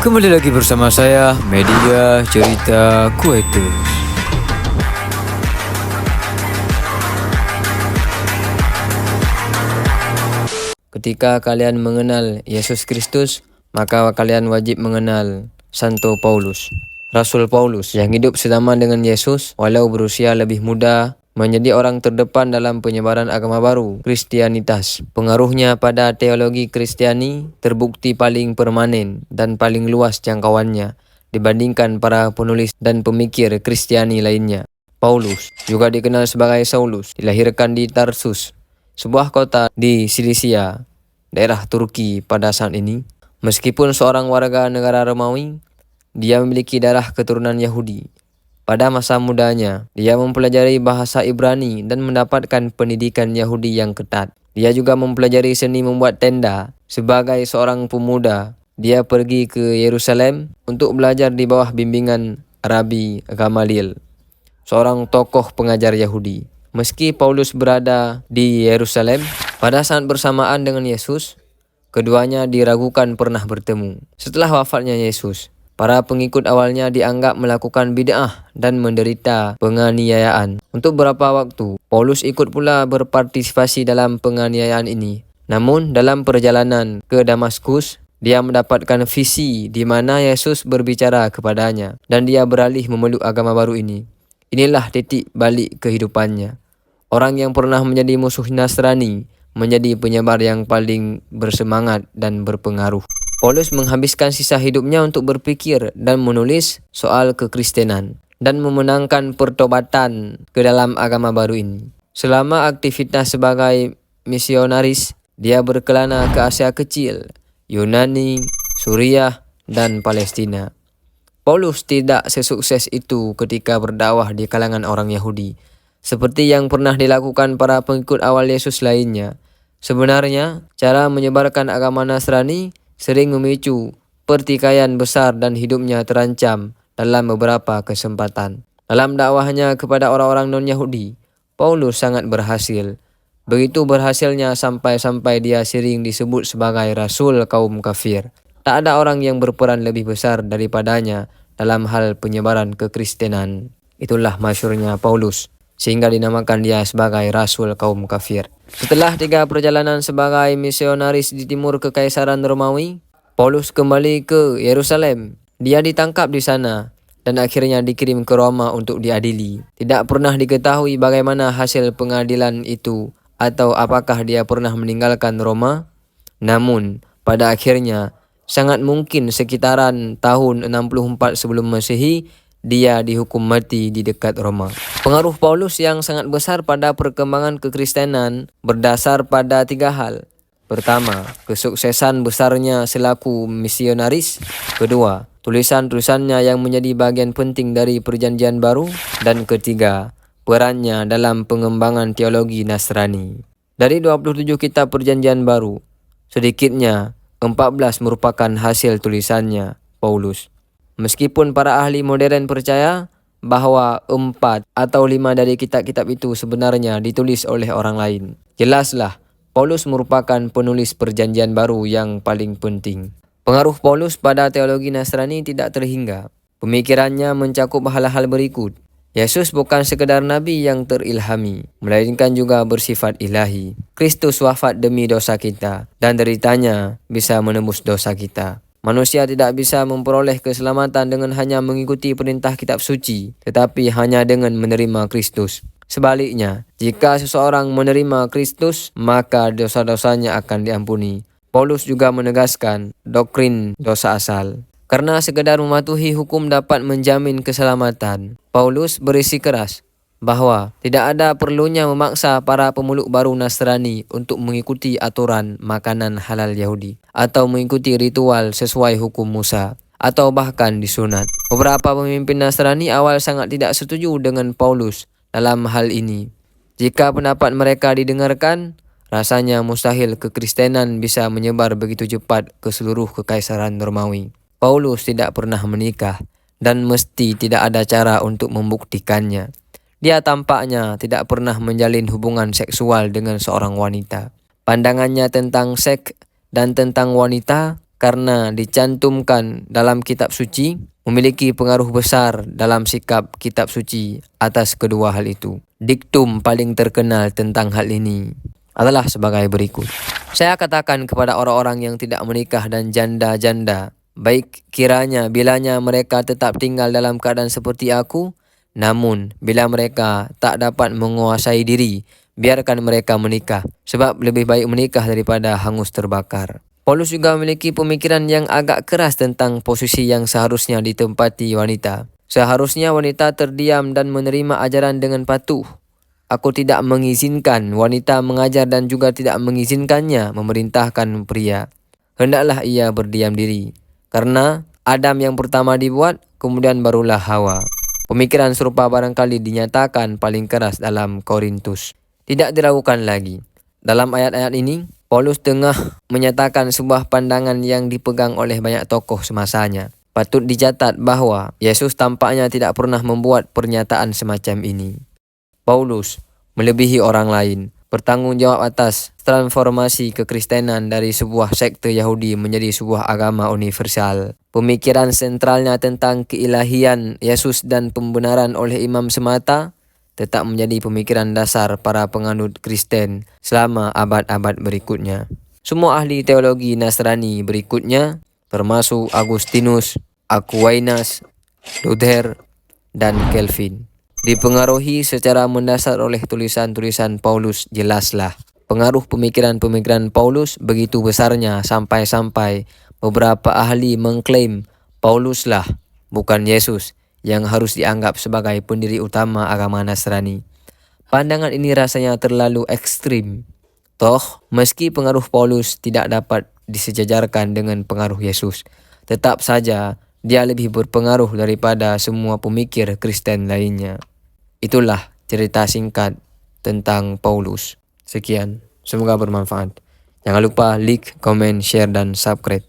Kembali lagi bersama saya, Media Cerita Kuwaitu. Ketika kalian mengenal Yesus Kristus, maka kalian wajib mengenal Santo Paulus. Rasul Paulus yang hidup sezaman dengan Yesus, walau berusia lebih muda, menjadi orang terdepan dalam penyebaran agama baru, Kristianitas. Pengaruhnya pada teologi Kristiani terbukti paling permanen dan paling luas jangkauannya dibandingkan para penulis dan pemikir Kristiani lainnya. Paulus, juga dikenal sebagai Saulus, dilahirkan di Tarsus, sebuah kota di Silisia, daerah Turki pada saat ini. Meskipun seorang warga negara Romawi, dia memiliki darah keturunan Yahudi. Pada masa mudanya, dia mempelajari bahasa Ibrani dan mendapatkan pendidikan Yahudi yang ketat. Dia juga mempelajari seni membuat tenda. Sebagai seorang pemuda, dia pergi ke Yerusalem untuk belajar di bawah bimbingan Rabi Gamaliel, seorang tokoh pengajar Yahudi. Meski Paulus berada di Yerusalem pada saat bersamaan dengan Yesus, keduanya diragukan pernah bertemu. Setelah wafatnya Yesus, para pengikut awalnya dianggap melakukan bid'ah dan menderita penganiayaan. Untuk beberapa waktu, Paulus ikut pula berpartisipasi dalam penganiayaan ini. Namun, dalam perjalanan ke Damaskus, dia mendapatkan visi di mana Yesus berbicara kepadanya dan dia beralih memeluk agama baru ini. Inilah titik balik kehidupannya. Orang yang pernah menjadi musuh Nasrani menjadi penyebar yang paling bersemangat dan berpengaruh. Paulus menghabiskan sisa hidupnya untuk berpikir dan menulis soal kekristenan dan memenangkan pertobatan ke dalam agama baru ini. Selama aktivitas sebagai misionaris, dia berkelana ke Asia Kecil, Yunani, Suriah, dan Palestina. Paulus tidak sesukses itu ketika berdakwah di kalangan orang Yahudi, seperti yang pernah dilakukan para pengikut awal Yesus lainnya. Sebenarnya, cara menyebarkan agama Nasrani sering memicu pertikaian besar dan hidupnya terancam dalam beberapa kesempatan. Dalam dakwahnya kepada orang-orang non-Yahudi, Paulus sangat berhasil. Begitu berhasilnya sampai-sampai dia sering disebut sebagai rasul kaum kafir. Tak ada orang yang berperan lebih besar daripadanya dalam hal penyebaran kekristenan. Itulah masyhurnya Paulus, sehingga dinamakan dia sebagai rasul kaum kafir. Setelah 3 perjalanan sebagai misionaris di timur Kekaisaran Romawi, Paulus kembali ke Yerusalem. Dia ditangkap di sana dan akhirnya dikirim ke Roma untuk diadili. Tidak pernah diketahui bagaimana hasil pengadilan itu atau apakah dia pernah meninggalkan Roma. Namun, pada akhirnya, sangat mungkin sekitaran tahun 64 sebelum Masehi, dia dihukum mati di dekat Roma. Pengaruh Paulus yang sangat besar pada perkembangan kekristenan berdasar pada 3 hal. Pertama, kesuksesan besarnya selaku misionaris. Kedua, tulisan-tulisannya yang menjadi bagian penting dari Perjanjian Baru. Dan ketiga, perannya dalam pengembangan teologi Nasrani. Dari 27 kitab Perjanjian Baru, sedikitnya 14 merupakan hasil tulisannya Paulus. Meskipun para ahli modern percaya bahwa 4 atau 5 dari kitab-kitab itu sebenarnya ditulis oleh orang lain, jelaslah Paulus merupakan penulis Perjanjian Baru yang paling penting. Pengaruh Paulus pada teologi Nasrani tidak terhingga. Pemikirannya mencakup hal-hal berikut. Yesus bukan sekedar nabi yang terilhami, melainkan juga bersifat ilahi. Kristus wafat demi dosa kita, dan deritanya bisa menembus dosa kita. Manusia tidak bisa memperoleh keselamatan dengan hanya mengikuti perintah kitab suci, tetapi hanya dengan menerima Kristus. Sebaliknya, jika seseorang menerima Kristus, maka dosa-dosanya akan diampuni. Paulus juga menegaskan doktrin dosa asal. Karena sekedar mematuhi hukum dapat menjamin keselamatan, Paulus bersikeras bahwa tidak ada perlunya memaksa para pemeluk baru Nasrani untuk mengikuti aturan makanan halal Yahudi atau mengikuti ritual sesuai hukum Musa atau bahkan disunat. Beberapa pemimpin Nasrani awal sangat tidak setuju dengan Paulus dalam hal ini. Jika pendapat mereka didengarkan, rasanya mustahil kekristenan bisa menyebar begitu cepat ke seluruh Kekaisaran Romawi. Paulus tidak pernah menikah dan mesti tidak ada cara untuk membuktikannya. Dia tampaknya tidak pernah menjalin hubungan seksual dengan seorang wanita. Pandangannya tentang seks dan tentang wanita karena dicantumkan dalam kitab suci, memiliki pengaruh besar dalam sikap kitab suci atas kedua hal itu. Diktum paling terkenal tentang hal ini adalah sebagai berikut. Saya katakan kepada orang-orang yang tidak menikah dan janda-janda, baik kiranya bilanya mereka tetap tinggal dalam keadaan seperti aku, namun bila mereka tak dapat menguasai diri, biarkan mereka menikah, sebab lebih baik menikah daripada hangus terbakar. Paulus juga memiliki pemikiran yang agak keras tentang posisi yang seharusnya ditempati wanita. Seharusnya wanita terdiam dan menerima ajaran dengan patuh. Aku tidak mengizinkan wanita mengajar dan juga tidak mengizinkannya memerintahkan pria. Hendaklah ia berdiam diri. Karena Adam yang pertama dibuat, kemudian barulah Hawa. Pemikiran serupa barangkali dinyatakan paling keras dalam Korintus. Tidak diragukan lagi. Dalam ayat-ayat ini, Paulus tengah menyatakan sebuah pandangan yang dipegang oleh banyak tokoh semasanya. Patut dicatat bahwa Yesus tampaknya tidak pernah membuat pernyataan semacam ini. Paulus, melebihi orang lain, bertanggung jawab atas transformasi kekristenan dari sebuah sekte Yahudi menjadi sebuah agama universal. Pemikiran sentralnya tentang keilahian Yesus dan pembenaran oleh imam semata tetap menjadi pemikiran dasar para penganut Kristen selama abad-abad berikutnya. Semua ahli teologi Nasrani berikutnya, termasuk Agustinus, Aquinas, Luther, dan Calvin, dipengaruhi secara mendasar oleh tulisan-tulisan Paulus. Jelaslah, pengaruh pemikiran-pemikiran Paulus begitu besarnya sampai-sampai beberapa ahli mengklaim Pauluslah, bukan Yesus, yang harus dianggap sebagai pendiri utama agama Nasrani. Pandangan ini rasanya terlalu ekstrim. Toh, meski pengaruh Paulus tidak dapat disejajarkan dengan pengaruh Yesus, tetap saja dia lebih berpengaruh daripada semua pemikir Kristen lainnya. Itulah cerita singkat tentang Paulus. Sekian, semoga bermanfaat. Jangan lupa like, comment, share, dan subscribe.